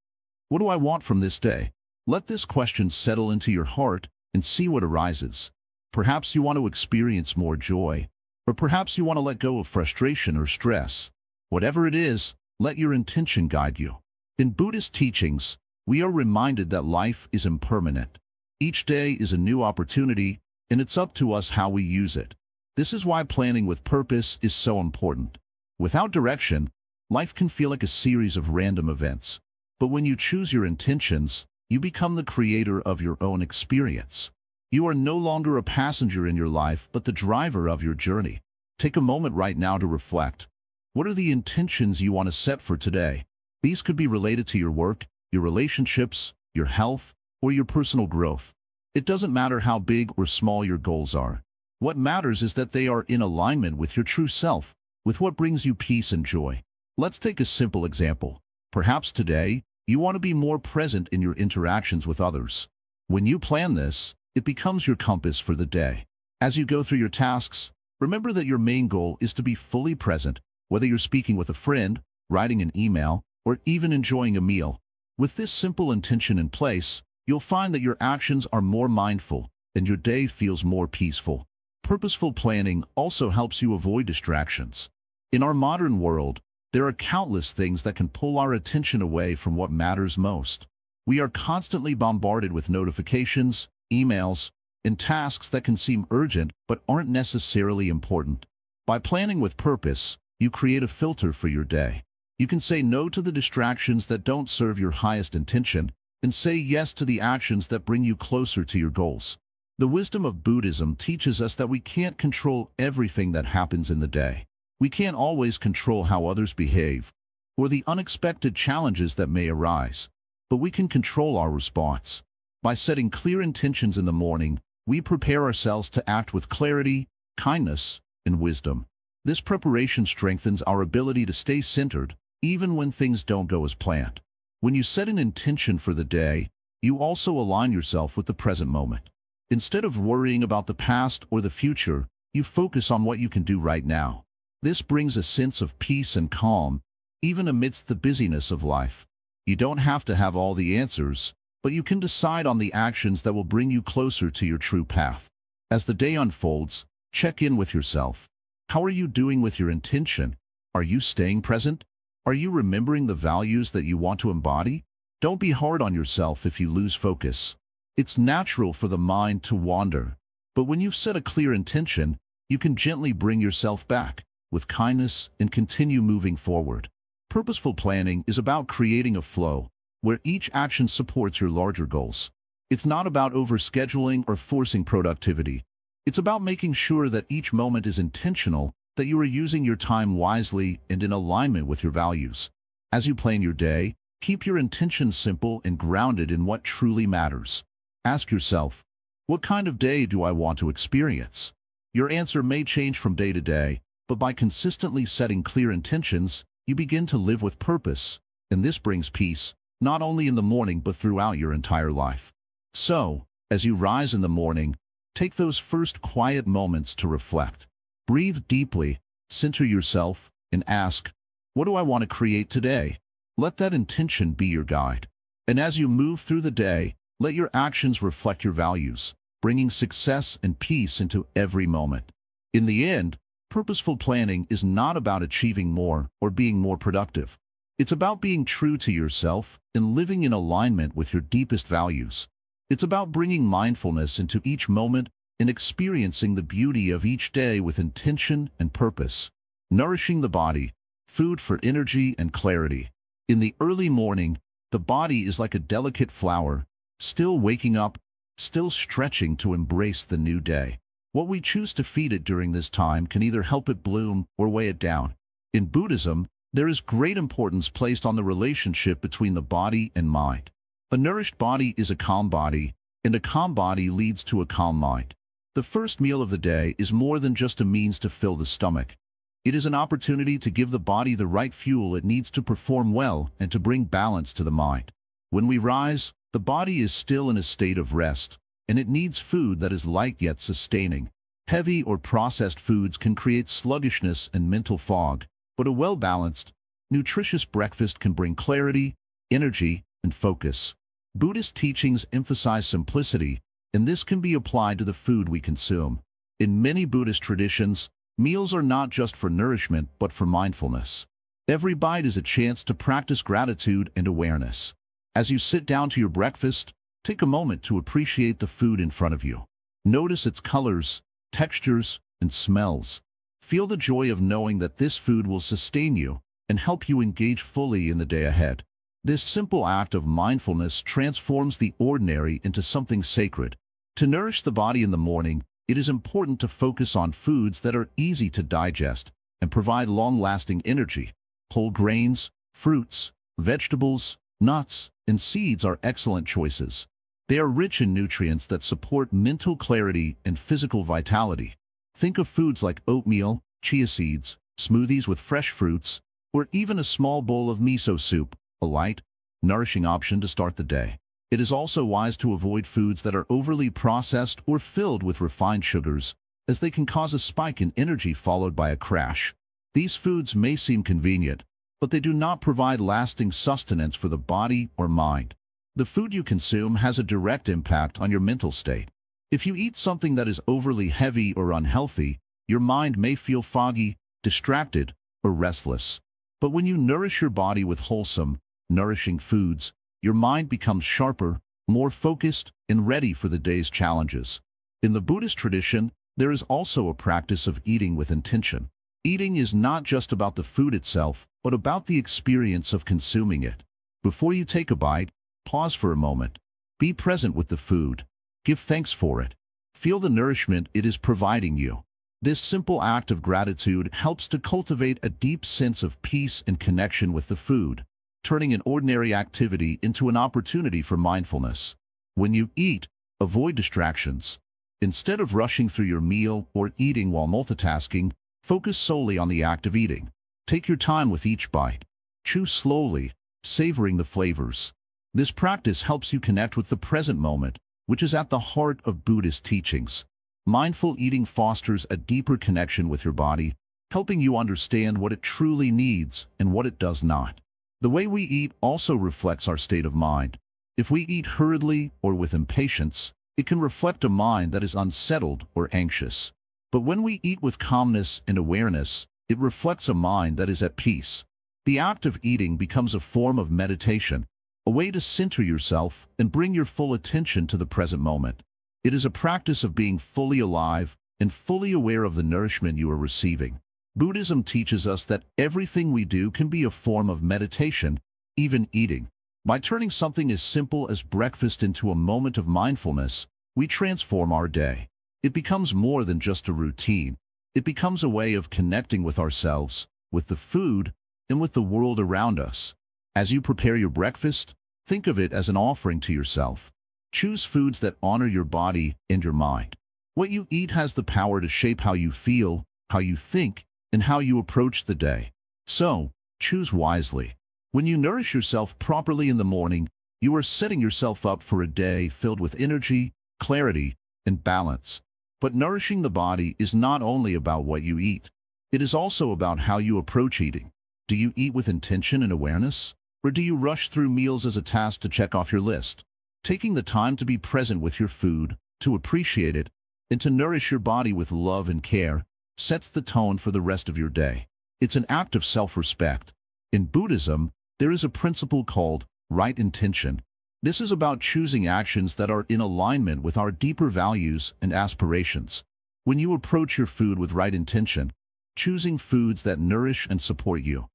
what do I want from this day? Let this question settle into your heart and see what arises. Perhaps you want to experience more joy, or perhaps you want to let go of frustration or stress. Whatever it is, let your intention guide you. In Buddhist teachings, we are reminded that life is impermanent. Each day is a new opportunity, and it's up to us how we use it. This is why planning with purpose is so important. Without direction, life can feel like a series of random events. But when you choose your intentions, you become the creator of your own experience. You are no longer a passenger in your life, but the driver of your journey. Take a moment right now to reflect. What are the intentions you want to set for today? These could be related to your work, your relationships, your health, or your personal growth. It doesn't matter how big or small your goals are. What matters is that they are in alignment with your true self, with what brings you peace and joy. Let's take a simple example. Perhaps today, you want to be more present in your interactions with others. When you plan this, it becomes your compass for the day. As you go through your tasks, remember that your main goal is to be fully present, whether you're speaking with a friend, writing an email, or even enjoying a meal. With this simple intention in place, you'll find that your actions are more mindful and your day feels more peaceful. Purposeful planning also helps you avoid distractions. In our modern world, there are countless things that can pull our attention away from what matters most. We are constantly bombarded with notifications, emails, and tasks that can seem urgent but aren't necessarily important. By planning with purpose, you create a filter for your day. You can say no to the distractions that don't serve your highest intention and say yes to the actions that bring you closer to your goals. The wisdom of Buddhism teaches us that we can't control everything that happens in the day. We can't always control how others behave or the unexpected challenges that may arise, but we can control our response. By setting clear intentions in the morning, we prepare ourselves to act with clarity, kindness, and wisdom. This preparation strengthens our ability to stay centered, even when things don't go as planned. When you set an intention for the day, you also align yourself with the present moment. Instead of worrying about the past or the future, you focus on what you can do right now. This brings a sense of peace and calm, even amidst the busyness of life. You don't have to have all the answers, but you can decide on the actions that will bring you closer to your true path. As the day unfolds, check in with yourself. How are you doing with your intention? Are you staying present? Are you remembering the values that you want to embody? Don't be hard on yourself if you lose focus. It's natural for the mind to wander, but when you've set a clear intention, you can gently bring yourself back with kindness and continue moving forward. Purposeful planning is about creating a flow where each action supports your larger goals. It's not about overscheduling or forcing productivity. It's about making sure that each moment is intentional, that you are using your time wisely and in alignment with your values. As you plan your day, keep your intentions simple and grounded in what truly matters. Ask yourself, what kind of day do I want to experience? Your answer may change from day to day, but by consistently setting clear intentions, you begin to live with purpose, and this brings peace, not only in the morning but throughout your entire life. So, as you rise in the morning, take those first quiet moments to reflect. Breathe deeply, center yourself, and ask, what do I want to create today? Let that intention be your guide. And as you move through the day, let your actions reflect your values, bringing success and peace into every moment. In the end, purposeful planning is not about achieving more or being more productive. It's about being true to yourself and living in alignment with your deepest values. It's about bringing mindfulness into each moment and experiencing the beauty of each day with intention and purpose. Nourishing the body, food for energy and clarity. In the early morning, the body is like a delicate flower, still waking up, still stretching to embrace the new day. What we choose to feed it during this time can either help it bloom or weigh it down. In Buddhism, there is great importance placed on the relationship between the body and mind. A nourished body is a calm body, and a calm body leads to a calm mind. The first meal of the day is more than just a means to fill the stomach. It is an opportunity to give the body the right fuel it needs to perform well and to bring balance to the mind. When we rise, the body is still in a state of rest, and it needs food that is light yet sustaining. Heavy or processed foods can create sluggishness and mental fog, but a well-balanced, nutritious breakfast can bring clarity, energy, and focus. Buddhist teachings emphasize simplicity, and this can be applied to the food we consume. In many Buddhist traditions, meals are not just for nourishment but for mindfulness. Every bite is a chance to practice gratitude and awareness. As you sit down to your breakfast, take a moment to appreciate the food in front of you. Notice its colors, textures, and smells. Feel the joy of knowing that this food will sustain you and help you engage fully in the day ahead. This simple act of mindfulness transforms the ordinary into something sacred. To nourish the body in the morning, it is important to focus on foods that are easy to digest and provide long-lasting energy. Whole grains, fruits, vegetables, nuts, and seeds are excellent choices. They are rich in nutrients that support mental clarity and physical vitality. Think of foods like oatmeal, chia seeds, smoothies with fresh fruits, or even a small bowl of miso soup, a light, nourishing option to start the day. It is also wise to avoid foods that are overly processed or filled with refined sugars, as they can cause a spike in energy followed by a crash. These foods may seem convenient, but they do not provide lasting sustenance for the body or mind. The food you consume has a direct impact on your mental state. If you eat something that is overly heavy or unhealthy, your mind may feel foggy, distracted, or restless. But when you nourish your body with wholesome, nourishing foods, your mind becomes sharper, more focused, and ready for the day's challenges. In the Buddhist tradition, there is also a practice of eating with intention. Eating is not just about the food itself, but about the experience of consuming it. Before you take a bite, pause for a moment. Be present with the food. Give thanks for it. Feel the nourishment it is providing you. This simple act of gratitude helps to cultivate a deep sense of peace and connection with the food, turning an ordinary activity into an opportunity for mindfulness. When you eat, avoid distractions. Instead of rushing through your meal or eating while multitasking, focus solely on the act of eating. Take your time with each bite. Chew slowly, savoring the flavors. This practice helps you connect with the present moment, which is at the heart of Buddhist teachings. Mindful eating fosters a deeper connection with your body, helping you understand what it truly needs and what it does not. The way we eat also reflects our state of mind. If we eat hurriedly or with impatience, it can reflect a mind that is unsettled or anxious. But when we eat with calmness and awareness, it reflects a mind that is at peace. The act of eating becomes a form of meditation, a way to center yourself and bring your full attention to the present moment. It is a practice of being fully alive and fully aware of the nourishment you are receiving. Buddhism teaches us that everything we do can be a form of meditation, even eating. By turning something as simple as breakfast into a moment of mindfulness, we transform our day. It becomes more than just a routine. It becomes a way of connecting with ourselves, with the food, and with the world around us. As you prepare your breakfast, think of it as an offering to yourself. Choose foods that honor your body and your mind. What you eat has the power to shape how you feel, how you think, and how you approach the day. So, choose wisely. When you nourish yourself properly in the morning, you are setting yourself up for a day filled with energy, clarity, and balance. But nourishing the body is not only about what you eat. It is also about how you approach eating. Do you eat with intention and awareness? Or do you rush through meals as a task to check off your list? Taking the time to be present with your food, to appreciate it, and to nourish your body with love and care, sets the tone for the rest of your day. It's an act of self-respect. In Buddhism, there is a principle called right intention. This is about choosing actions that are in alignment with our deeper values and aspirations. When you approach your food with right intention, choosing foods that nourish and support you,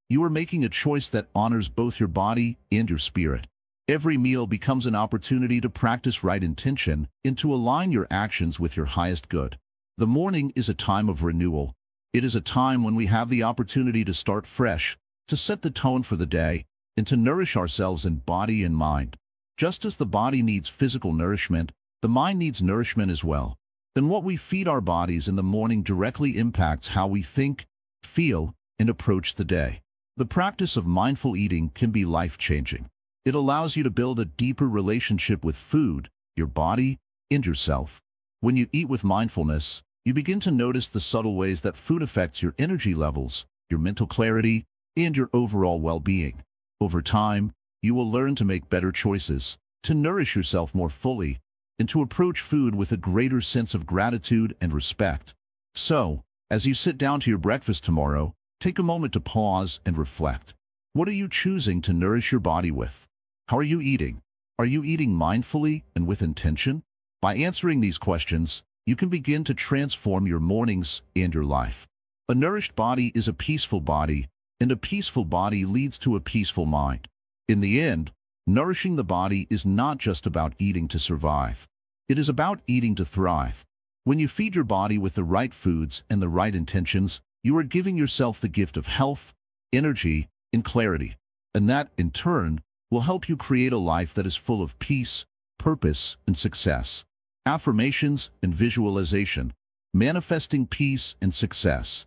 you are making a choice that honors both your body and your spirit. Every meal becomes an opportunity to practice right intention and to align your actions with your highest good. The morning is a time of renewal. It is a time when we have the opportunity to start fresh, to set the tone for the day, and to nourish ourselves in body and mind. Just as the body needs physical nourishment, the mind needs nourishment as well. Then what we feed our bodies in the morning directly impacts how we think, feel, and approach the day. The practice of mindful eating can be life-changing. It allows you to build a deeper relationship with food, your body, and yourself. When you eat with mindfulness, you begin to notice the subtle ways that food affects your energy levels, your mental clarity, and your overall well-being. Over time, you will learn to make better choices, to nourish yourself more fully, and to approach food with a greater sense of gratitude and respect. So, as you sit down to your breakfast tomorrow, take a moment to pause and reflect. What are you choosing to nourish your body with? How are you eating? Are you eating mindfully and with intention? By answering these questions, you can begin to transform your mornings and your life. A nourished body is a peaceful body, and a peaceful body leads to a peaceful mind. In the end, nourishing the body is not just about eating to survive. It is about eating to thrive. When you feed your body with the right foods and the right intentions, you are giving yourself the gift of health, energy, and clarity. And that, in turn, will help you create a life that is full of peace, purpose, and success. Affirmations and visualization. Manifesting peace and success.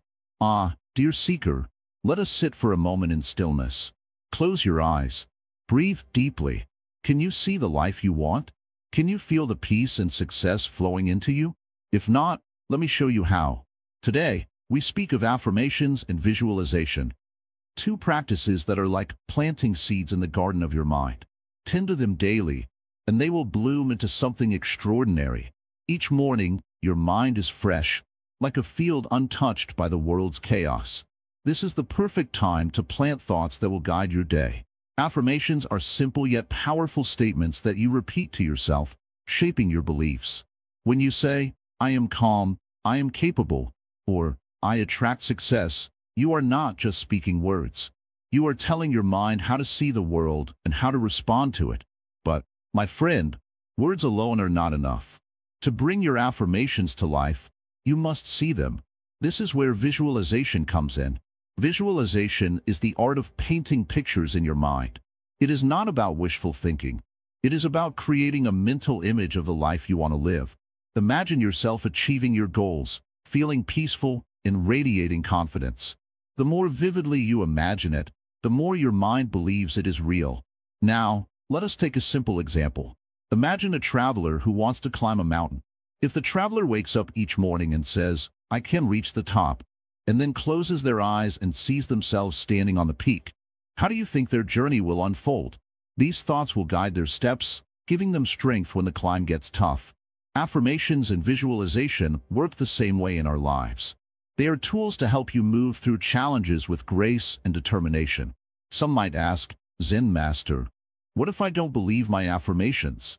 Dear seeker, let us sit for a moment in stillness. Close your eyes. Breathe deeply. Can you see the life you want? Can you feel the peace and success flowing into you? If not, let me show you how. Today, we speak of affirmations and visualization. Two practices that are like planting seeds in the garden of your mind. Tend to them daily, and they will bloom into something extraordinary. Each morning, your mind is fresh, like a field untouched by the world's chaos. This is the perfect time to plant thoughts that will guide your day. Affirmations are simple yet powerful statements that you repeat to yourself, shaping your beliefs. When you say, I am calm, I am capable, or I attract success, you are not just speaking words. You are telling your mind how to see the world and how to respond to it. But, my friend, words alone are not enough. To bring your affirmations to life, you must see them. This is where visualization comes in. Visualization is the art of painting pictures in your mind. It is not about wishful thinking. It is about creating a mental image of the life you want to live. Imagine yourself achieving your goals, feeling peaceful, and radiating confidence. The more vividly you imagine it, the more your mind believes it is real. Now, let us take a simple example. Imagine a traveler who wants to climb a mountain. If the traveler wakes up each morning and says, I can reach the top, and then closes their eyes and sees themselves standing on the peak, how do you think their journey will unfold? These thoughts will guide their steps, giving them strength when the climb gets tough. Affirmations and visualization work the same way in our lives. They are tools to help you move through challenges with grace and determination. Some might ask, Zen Master, what if I don't believe my affirmations?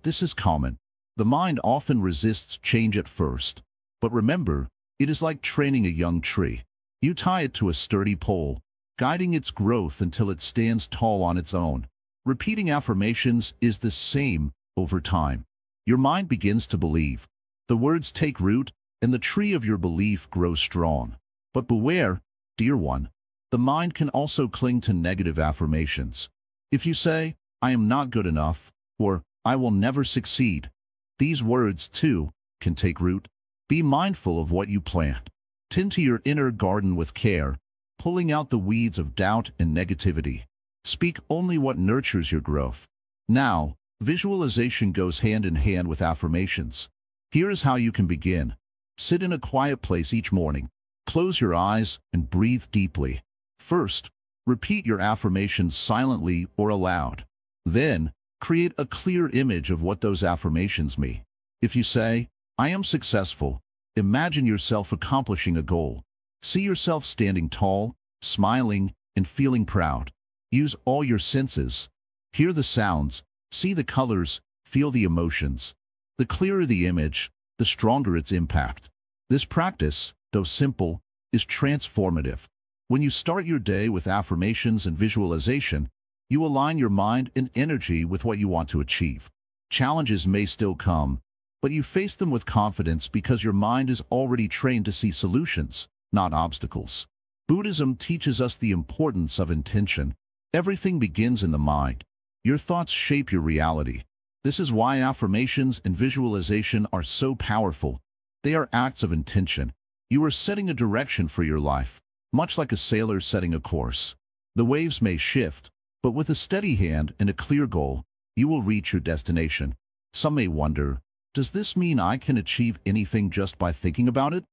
This is common. The mind often resists change at first. But remember, it is like training a young tree. You tie it to a sturdy pole, guiding its growth until it stands tall on its own. Repeating affirmations is the same over time. Your mind begins to believe. The words take root, and the tree of your belief grows strong. But beware, dear one, the mind can also cling to negative affirmations. If you say, I am not good enough, or I will never succeed, these words, too, can take root. Be mindful of what you plant. Tend to your inner garden with care, pulling out the weeds of doubt and negativity. Speak only what nurtures your growth. Now, visualization goes hand in hand with affirmations. Here is how you can begin. Sit in a quiet place each morning. Close your eyes and breathe deeply. First, repeat your affirmations silently or aloud. Then, create a clear image of what those affirmations mean. If you say, I am successful, imagine yourself accomplishing a goal. See yourself standing tall, smiling, and feeling proud. Use all your senses. Hear the sounds, see the colors, feel the emotions. The clearer the image, the stronger its impact. This practice, though simple, is transformative. When you start your day with affirmations and visualization, you align your mind and energy with what you want to achieve. Challenges may still come, but you face them with confidence because your mind is already trained to see solutions, not obstacles. Buddhism teaches us the importance of intention. Everything begins in the mind. Your thoughts shape your reality. This is why affirmations and visualization are so powerful. They are acts of intention. You are setting a direction for your life, much like a sailor setting a course. The waves may shift, but with a steady hand and a clear goal, you will reach your destination. Some may wonder, does this mean I can achieve anything just by thinking about it?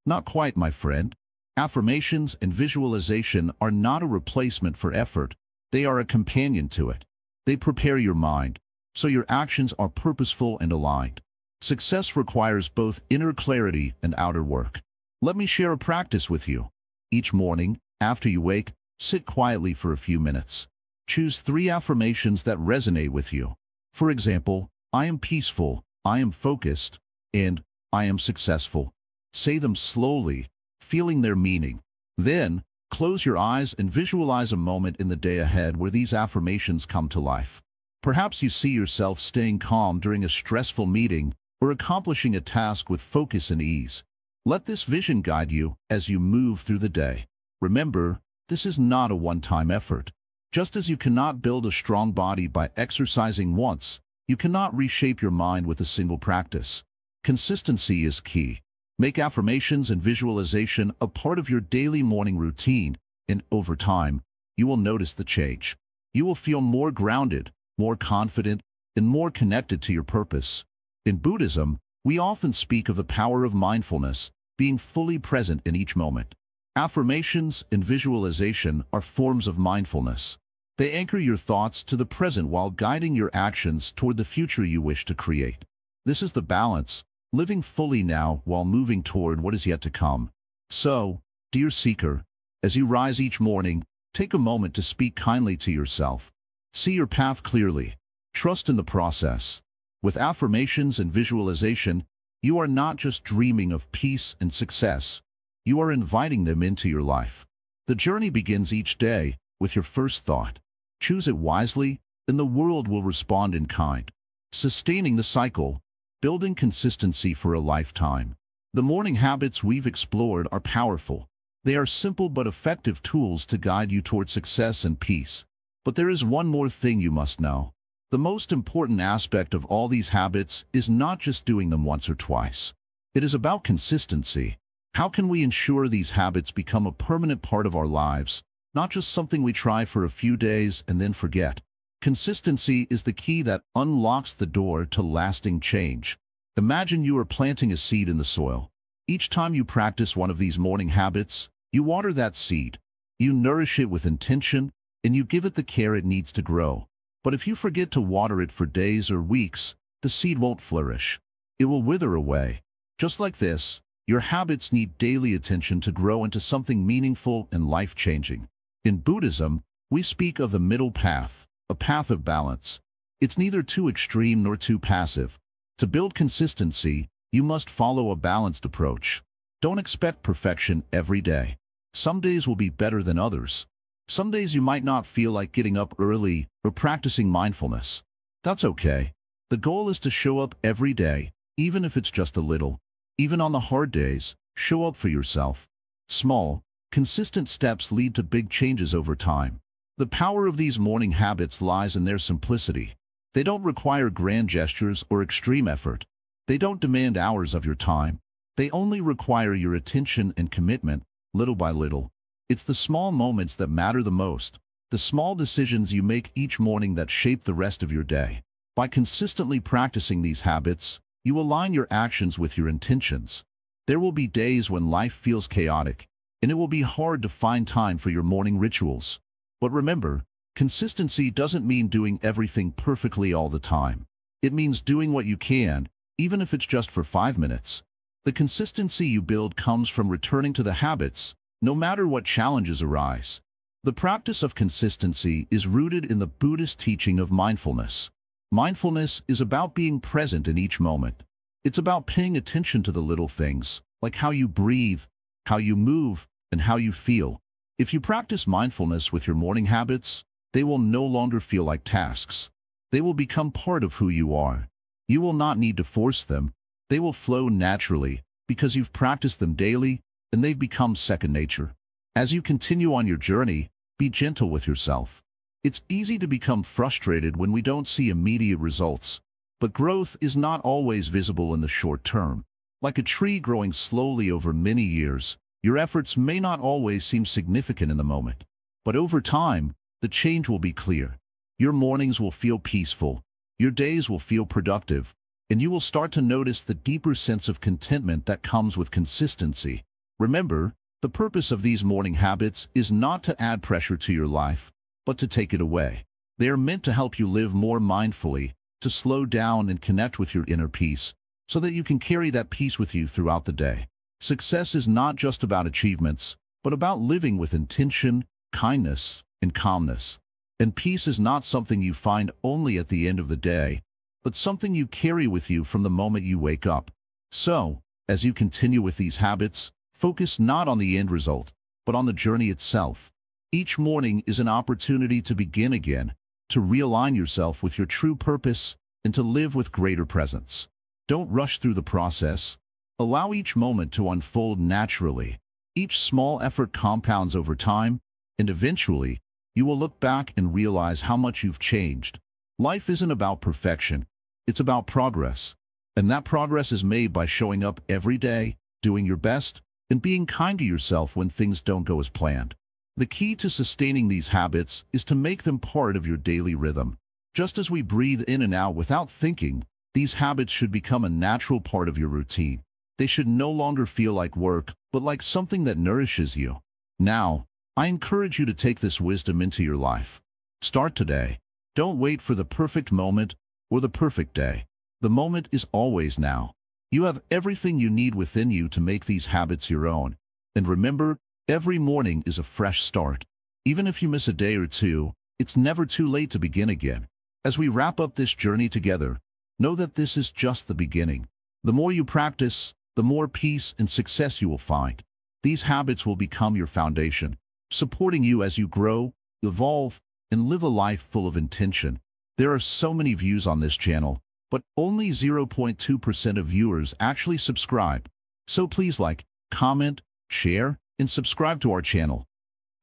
Not quite, my friend. Affirmations and visualization are not a replacement for effort. They are a companion to it. They prepare your mind, so your actions are purposeful and aligned. Success requires both inner clarity and outer work. Let me share a practice with you. Each morning, after you wake, sit quietly for a few minutes. Choose 3 affirmations that resonate with you. For example, I am peaceful, I am focused, and I am successful. Say them slowly, feeling their meaning. Then, close your eyes and visualize a moment in the day ahead where these affirmations come to life. Perhaps you see yourself staying calm during a stressful meeting or accomplishing a task with focus and ease. Let this vision guide you as you move through the day. Remember, this is not a one-time effort. Just as you cannot build a strong body by exercising once, you cannot reshape your mind with a single practice. Consistency is key. Make affirmations and visualization a part of your daily morning routine, and over time, you will notice the change. You will feel more grounded, more confident, and more connected to your purpose. In Buddhism, we often speak of the power of mindfulness, being fully present in each moment. Affirmations and visualization are forms of mindfulness. They anchor your thoughts to the present while guiding your actions toward the future you wish to create. This is the balance, living fully now while moving toward what is yet to come. So, dear seeker, as you rise each morning, take a moment to speak kindly to yourself. See your path clearly. Trust in the process. With affirmations and visualization, you are not just dreaming of peace and success. You are inviting them into your life. The journey begins each day with your first thought. Choose it wisely, and the world will respond in kind. Sustaining the cycle, building consistency for a lifetime. The morning habits we've explored are powerful. They are simple but effective tools to guide you toward success and peace. But there is one more thing you must know. The most important aspect of all these habits is not just doing them once or twice. It is about consistency. How can we ensure these habits become a permanent part of our lives, not just something we try for a few days and then forget? Consistency is the key that unlocks the door to lasting change. Imagine you are planting a seed in the soil. Each time you practice one of these morning habits, you water that seed. You nourish it with intention, and you give it the care it needs to grow. But if you forget to water it for days or weeks, the seed won't flourish. It will wither away. Just like this, your habits need daily attention to grow into something meaningful and life-changing. In Buddhism, we speak of the middle path, a path of balance. It's neither too extreme nor too passive. To build consistency, you must follow a balanced approach. Don't expect perfection every day. Some days will be better than others. Some days you might not feel like getting up early or practicing mindfulness. That's okay. The goal is to show up every day, even if it's just a little. Even on the hard days, show up for yourself. Small, consistent steps lead to big changes over time. The power of these morning habits lies in their simplicity. They don't require grand gestures or extreme effort. They don't demand hours of your time. They only require your attention and commitment, little by little. It's the small moments that matter the most, the small decisions you make each morning that shape the rest of your day. By consistently practicing these habits, you align your actions with your intentions. There will be days when life feels chaotic, and it will be hard to find time for your morning rituals. But remember, consistency doesn't mean doing everything perfectly all the time. It means doing what you can, even if it's just for 5 minutes. The consistency you build comes from returning to the habits, no matter what challenges arise. The practice of consistency is rooted in the Buddhist teaching of mindfulness. Mindfulness is about being present in each moment. It's about paying attention to the little things, like how you breathe, how you move, and how you feel. If you practice mindfulness with your morning habits, they will no longer feel like tasks. They will become part of who you are. You will not need to force them. They will flow naturally because you've practiced them daily, and they've become second nature. As you continue on your journey, be gentle with yourself. It's easy to become frustrated when we don't see immediate results, but growth is not always visible in the short term. Like a tree growing slowly over many years, your efforts may not always seem significant in the moment, but over time, the change will be clear. Your mornings will feel peaceful, your days will feel productive, and you will start to notice the deeper sense of contentment that comes with consistency. Remember, the purpose of these morning habits is not to add pressure to your life, but to take it away. They are meant to help you live more mindfully, to slow down and connect with your inner peace, so that you can carry that peace with you throughout the day. Success is not just about achievements, but about living with intention, kindness, and calmness. And peace is not something you find only at the end of the day, but something you carry with you from the moment you wake up. So, as you continue with these habits, focus not on the end result, but on the journey itself. Each morning is an opportunity to begin again, to realign yourself with your true purpose, and to live with greater presence. Don't rush through the process. Allow each moment to unfold naturally. Each small effort compounds over time, and eventually, you will look back and realize how much you've changed. Life isn't about perfection, it's about progress. And that progress is made by showing up every day, doing your best, and being kind to yourself when things don't go as planned. The key to sustaining these habits is to make them part of your daily rhythm. Just as we breathe in and out without thinking, these habits should become a natural part of your routine. They should no longer feel like work, but like something that nourishes you. Now, I encourage you to take this wisdom into your life. Start today. Don't wait for the perfect moment or the perfect day. The moment is always now. You have everything you need within you to make these habits your own. And remember, every morning is a fresh start. Even if you miss a day or two, it's never too late to begin again. As we wrap up this journey together, know that this is just the beginning. The more you practice, the more peace and success you will find. These habits will become your foundation, supporting you as you grow, evolve, and live a life full of intention. There are so many views on this channel, but only 0.2% of viewers actually subscribe. So please like, comment, share, and subscribe to our channel.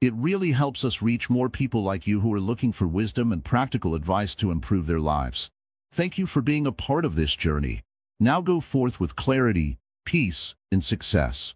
It really helps us reach more people like you who are looking for wisdom and practical advice to improve their lives. Thank you for being a part of this journey. Now go forth with clarity, peace, and success.